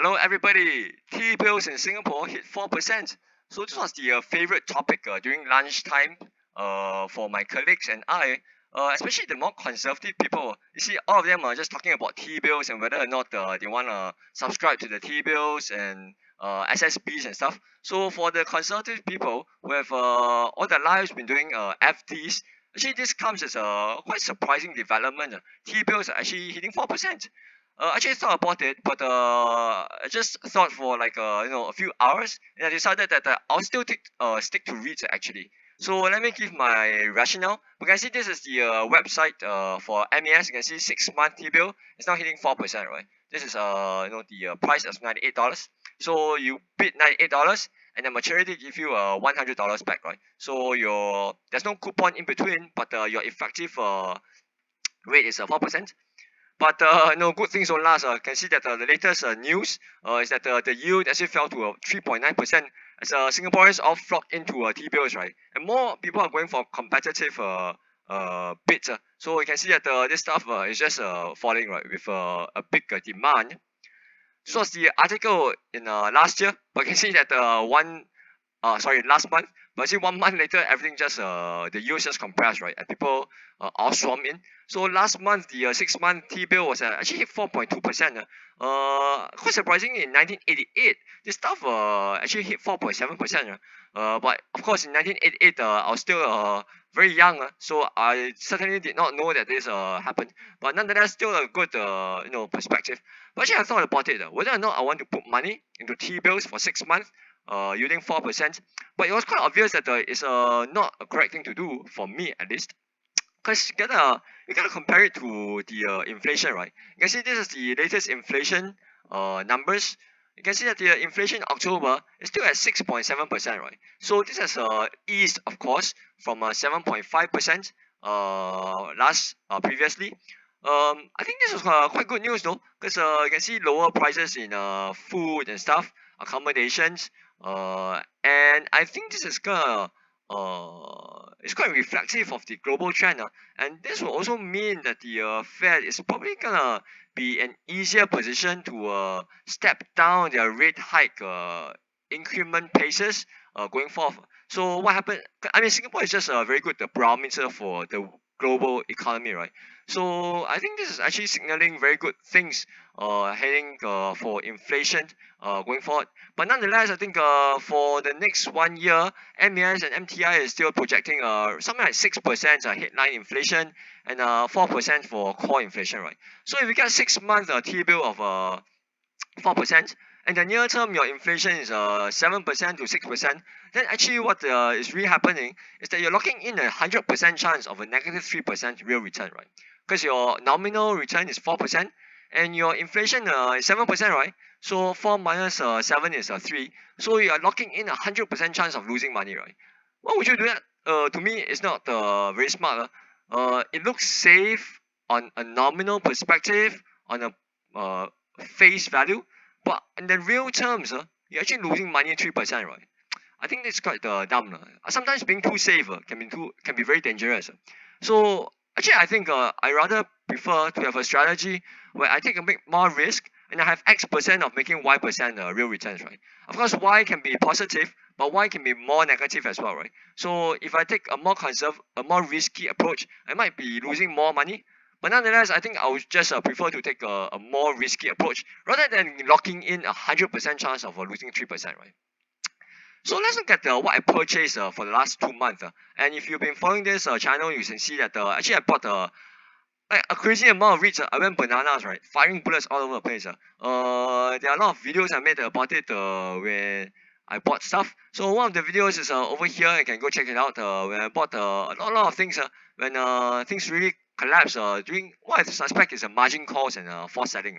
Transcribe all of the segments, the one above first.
Hello everybody, T-bills in Singapore hit 4%. So this was the favorite topic during lunchtime for my colleagues and I, especially the more conservative people. You see, all of them are just talking about T-bills and whether or not they want to subscribe to the T-bills and SSBs and stuff. So for the conservative people who have all their lives been doing FDs, actually this comes as a quite surprising development. T-bills are actually hitting 4%. Actually, I thought about it, but I just thought for like a few hours, and I decided that I'll still stick to REITs actually. So let me give my rationale. You can see this is the website for MES. You can see 6 month T-bill. It's now hitting 4%, right? This is the price is $98. So you bid $98, and the maturity give you $100 back, right? So there's no coupon in between, but your effective rate is 4%. But no, good things don't last. Can see that the latest news is that the yield actually fell to 3.9% as Singaporeans all flocked into T-bills, right? And more people are going for competitive bids. So you can see that this stuff is just falling, right, with a big demand. This was the article in last year, but you can see that last month. But see, 1 month later, everything just the yield just compressed, right? And people all swarm in. So last month, the 6 month T-bill was actually hit 4.2%. Quite surprising, in 1988, this stuff actually hit 4.7%. But of course, in 1988, I was still very young, so I certainly did not know that this happened. But nonetheless, still a good perspective. But actually, I thought about it, whether or not I want to put money into T-bills for 6 months yielding 4%. But it was quite obvious that it's not a correct thing to do for me at least. Because you gotta compare it to the inflation, right? You can see this is the latest inflation numbers. You can see that the inflation in October is still at 6.7%, right? So this has eased, of course, from 7.5% last previously. I think this is quite good news though, because you can see lower prices in food and stuff, accommodations, and I think this is gonna it's quite reflective of the global trend, and this will also mean that the Fed is probably gonna be an easier position to step down their rate hike increment paces going forward. So what happened? I mean, Singapore is just a very good barometer for the global economy, right? So I think this is actually signaling very good things heading for inflation going forward. But nonetheless, I think for the next 1 year, MES and MTI is still projecting something like 6% headline inflation and 4% for core inflation, right? So if you get 6 months T-bill of 4%, and the near term your inflation is 7% to 6%, then actually what is really happening is that you're locking in 100% chance of a negative 3% real return, right? Because your nominal return is 4% and your inflation is 7%, right? So 4 minus 7 is 3. So you are locking in 100% chance of losing money, right? Why would you do that? To me, it's not very smart. It looks safe on a nominal perspective, on a face value, but in the real terms, you're actually losing money 3%, right? I think that's quite dumb. Sometimes being too safe can be very dangerous. So actually, I think I rather prefer to have a strategy where I take a bit more risk and I have X% of making Y% real returns, right? Of course, Y can be positive, but Y can be more negative as well, right? So if I take a more risky approach, I might be losing more money. But nonetheless, I think I would just prefer to take a more risky approach rather than locking in 100% chance of losing 3%, right? So let's look at what I purchased for the last 2 months. And if you've been following this channel, you can see that actually I bought like a crazy amount of REITs. I went bananas, right? Firing bullets all over the place. There are a lot of videos I made about it when I bought stuff. So one of the videos is over here. You can go check it out. When I bought a lot of things. When things really collapse during what I suspect is a margin calls and forced selling.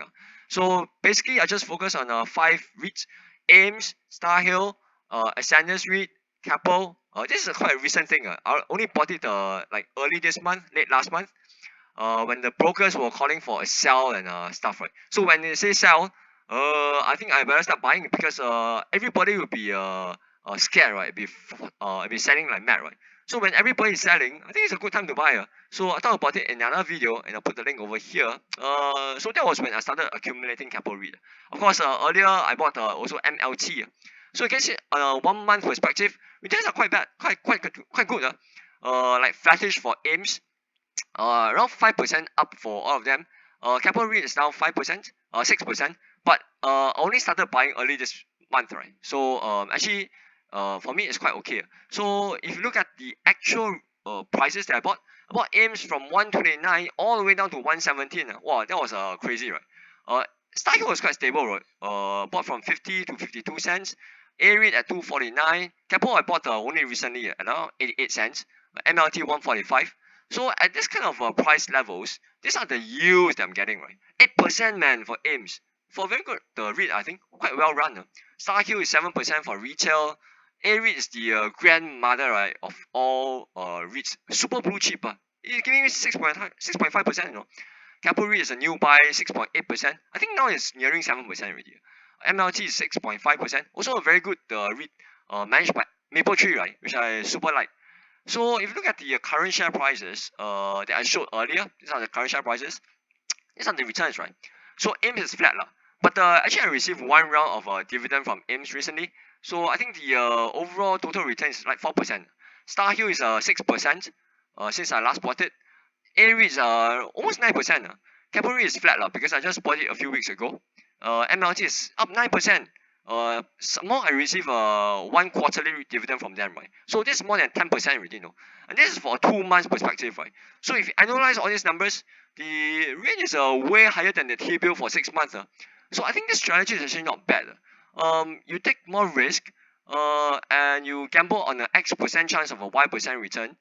So basically, I just focus on 5 REITs: Ames, Star Hill, Ascenders REIT, Keppel. This is a quite a recent thing. I only bought it like early this month, late last month, when the brokers were calling for a sell and stuff, right? So when they say sell, I think I better start buying because everybody will be scared, right? Be selling like mad, right? So when everybody is selling, I think it's a good time to buy. So I talked about it in another video, and I'll put the link over here. So that was when I started accumulating capital REIT. Of course, earlier I bought also MLT. So you can see on a 1 month perspective, returns are quite bad, quite good. Like flattish for AIMS, around 5% up for all of them. Capital REIT is now 5%, 6%, but only started buying early this month, right? So actually, for me, it's quite okay. So if you look at the actual prices that I bought AIMS from 129 all the way down to 117. Wow, that was crazy, right? Starhill was quite stable, right? Bought from 50 to 52 cents. A-REIT at 249. Capital I bought only recently at around 88 cents. MLT 145. So at this kind of price levels, these are the yields that I'm getting, right? 8% man for AIMS. For very good, the REIT I think quite well run. Starhill is 7% for retail. A-REIT is the grandmother, right, of all REITs. Super blue chip. It's giving me 6.5%, you know. Capital REIT is a new buy, 6.8%. I think now it's nearing 7% already. MLT is 6.5%. Also a very good REIT managed by Mapletree, right, which I super like. So if you look at the current share prices that I showed earlier, these are the current share prices. These are the returns, right? So AIMS is flat lah. But actually I received one round of dividend from AIMS recently. So I think the overall total return is like 4%. Starhill is 6% since I last bought it. A-REIT is almost 9%. Capital REIT is flat lah because I just bought it a few weeks ago. MLT is up 9%. Some more I receive one quarterly dividend from them, right? So this is more than 10% already, you know. And this is for a 2 months perspective, right? So if you analyze all these numbers, the rate is way higher than the T-bill for 6 months. So I think this strategy is actually not bad. You take more risk and you gamble on an X% chance of a Y% return.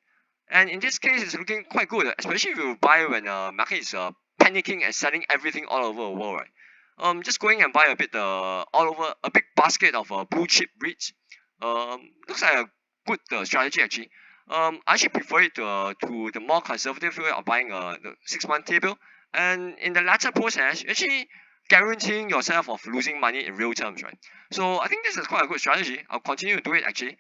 And in this case, it's looking quite good, especially if you buy when market is panicking and selling everything all over the world, right? Just going and buy a bit all over a big basket of blue chip REITs. Looks like a good strategy actually. I actually prefer it to the more conservative way of buying the 6 month T-bill, and in the latter process, actually guaranteeing yourself of losing money in real terms, right? So I think this is quite a good strategy. I'll continue to do it actually.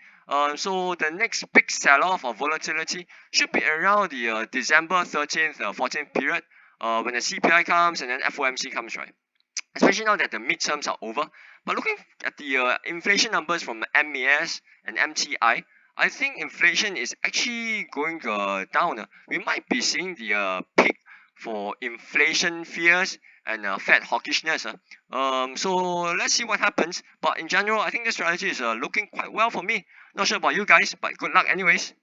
So the next big sell-off of volatility should be around the December 13th, 14th period, when the CPI comes and then FOMC comes, right? Especially now that the midterms are over. But looking at the inflation numbers from MES and MTI, I think inflation is actually going down. We might be seeing the peak for inflation fears and Fed hawkishness. So let's see what happens. But in general, I think this strategy is looking quite well for me. Not sure about you guys, but good luck anyways.